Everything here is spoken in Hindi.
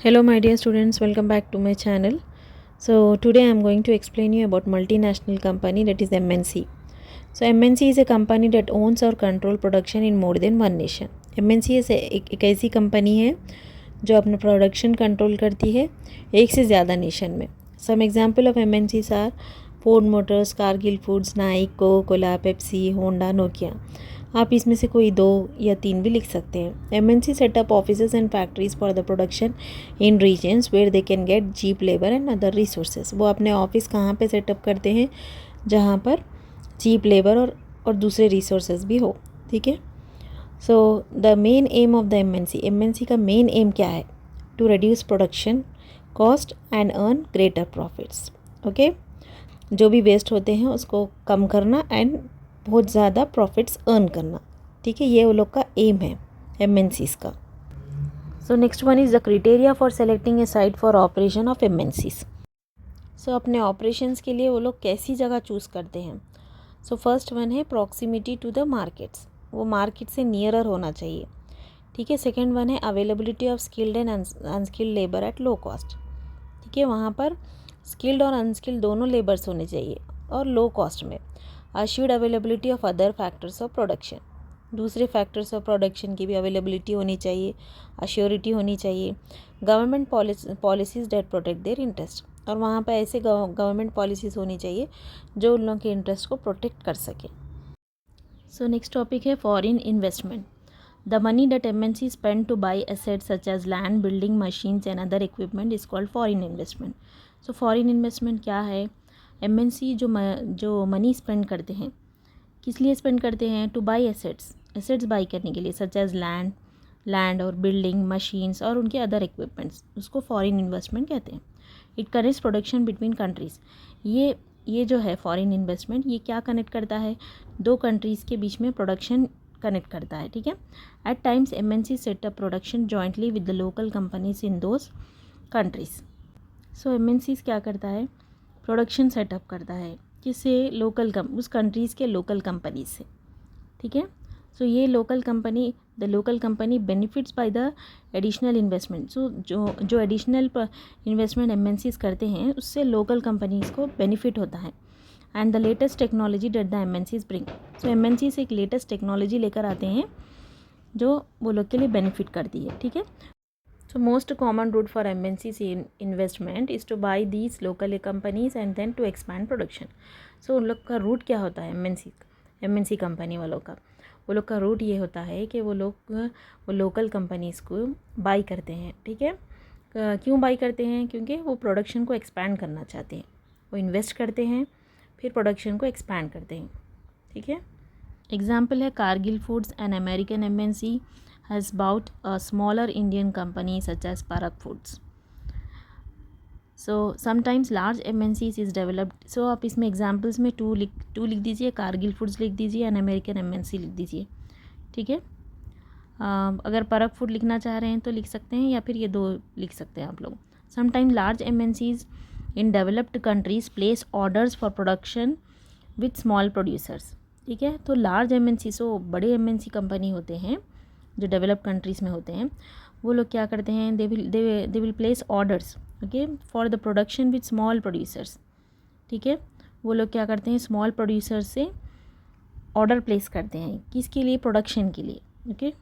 Hello my dear students, welcome back to my channel. So today I am going to explain you about multinational company, that is MNC. So MNC is a company that owns or control production in more than one nation. MNC एक ऐसी कंपनी है जो अपना प्रोडक्शन कंट्रोल करती है एक से ज़्यादा नेशन में. Some example of MNCs are Ford Motors, Cargill Foods, Nike, Coca Cola, Pepsi, Honda, Nokia. आप इसमें से कोई 2 या 3 भी लिख सकते हैं. MNC setup offices and factories for the production in regions where they can get cheap labour and other resources. वो अपने ऑफिस कहाँ पे सेटअप करते हैं जहाँ पर चीप लेबर और दूसरे रिसोर्सेज भी हो. ठीक है. So the main aim of the MNC का मेन एम क्या है? To reduce production cost and earn greater profits. Okay. जो भी वेस्ट होते हैं उसको कम करना एंड बहुत ज़्यादा प्रॉफिट्स अर्न करना. ठीक है. ये वो लोग का एम है MNCs का. So next one is the criteria for selecting A site for operation of MNCs. सो अपने ऑपरेशंस के लिए वो लोग कैसी जगह चूज़ करते हैं? सो फर्स्ट वन है प्रॉक्सिमिटी टू द मार्केट्स. वो मार्केट से नियरर होना चाहिए. ठीक है. सेकेंड वन है availability of skilled and unskilled labour at low cost. ठीक है. वहाँ पर स्किल्ड और अनस्किल्ड दोनों लेबर्स होने चाहिए और लो कॉस्ट में. Assured availability of other factors of production. दूसरे फैक्टर्स ऑफ प्रोडक्शन की भी अवेलेबिलिटी होनी चाहिए, अश्योरिटी होनी चाहिए. Government policies that protect their interest. और वहाँ पर ऐसे गवर्नमेंट पॉलिसीज़ होनी चाहिए जो उन लोगों के इंटरेस्ट को प्रोटेक्ट कर सके. सो नेक्स्ट टॉपिक है foreign investment. The money that MNC spend to buy assets such as land, building, machines and other equipment is called foreign investment. So foreign investment क्या है? MNC जो मनी स्पेंड करते हैं, किस लिए स्पेंड करते हैं? टू बाई एसेट्स बाई करने के लिए, सच एज लैंड और बिल्डिंग, मशीन्स और उनके अदर इक्विपमेंट्स. उसको फॉरेन इन्वेस्टमेंट कहते हैं. It connects production between countries. ये जो है फॉरेन इन्वेस्टमेंट, ये क्या कनेक्ट करता है? 2 कंट्रीज़ के बीच में प्रोडक्शन कनेक्ट करता है. ठीक है. At times MNC setup production jointly with the local companies in those countries. So MNCs क्या करता है? प्रोडक्शन सेटअप करता है. किससे? उस कंट्रीज़ के लोकल कंपनीज से. ठीक है. सो ये the local company benefits by the additional investment. So जो एडिशनल इन्वेस्टमेंट MNCs करते हैं उससे लोकल कंपनीज़ को बेनिफिट होता है. And the latest technology that द MNCs ब्रिंग. सो MNCs एक लेटेस्ट टेक्नोलॉजी लेकर आते हैं जो वो लोग के लिए बेनिफिट करती है. ठीक है. So most common route for MNCs in investment is to buy these local companies and then to expand production. So उन लोग का रूट क्या होता है? MNC कंपनी वालों का, वो लोग का रूट ये होता है कि वो लोकल कंपनीज़ को बाई करते हैं. ठीक है. क्यों बाई करते हैं? क्योंकि वो प्रोडक्शन को एक्सपैंड करना चाहते हैं. वो इन्वेस्ट करते हैं फिर प्रोडक्शन को एक्सपैंड करते हैं. ठीक है. एग्जाम्पल है Kargil foods. An American MNC has bought a smaller Indian company such as Parak Foods. So sometimes large MNCs is developed. So आप इसमें एग्जाम्पल्स में टू लिख दीजिए, कारगिल फूड्स लिख दीजिए, एन अमेरिकन MNC लिख दीजिए. ठीक है. अगर परक फूड लिखना चाह रहे हैं तो लिख सकते हैं, या फिर ये 2 लिख सकते हैं आप लोग. Sometime large MNCs in developed countries place orders for production with small producers. ठीक है. तो लार्ज MNC, सो बड़े MNC कंपनी होते हैं जो डेवलप कंट्रीज़ में होते हैं, वो लोग क्या करते हैं? They will place orders, okay, for the production with small producers. ठीक है. वो लोग क्या करते हैं? स्मॉल प्रोड्यूसर्स से ऑर्डर प्लेस करते हैं. किसके लिए? प्रोडक्शन के लिए. ओके.